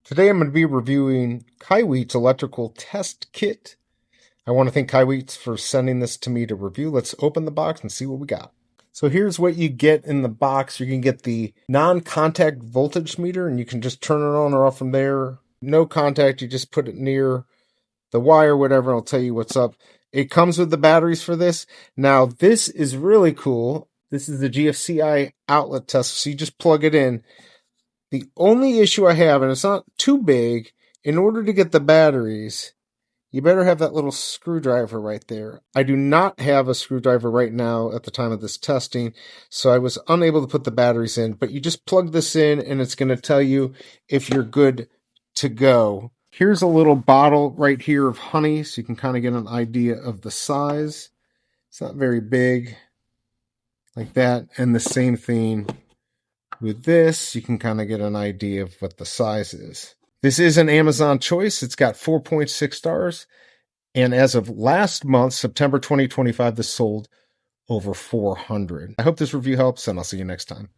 Today I'm going to be reviewing KAIWEETS electrical test kit. I want to thank KAIWEETS for sending this to me to review. Let's open the box and see what we got. So here's what you get in the box. You can get the non-contact voltage meter, and you can just turn it on or off from there. No contact, you just put it near the wire, whatever, and I'll tell you what's up. It comes with the batteries for this. Now, this is really cool. This is the GFCI outlet test, so you just plug it in. The only issue I have, and it's not too big, in order to get the batteries, you better have that little screwdriver right there. I do not have a screwdriver right now at the time of this testing, so I was unable to put the batteries in, but you just plug this in and it's going to tell you if you're good to go. Here's a little bottle right here of honey, so you can kind of get an idea of the size. It's not very big, like that, and the same thing with this, you can kind of get an idea of what the size is. This is an Amazon choice. It's got 4.6 stars. And as of last month, September 2025, this sold over 400. I hope this review helps, and I'll see you next time.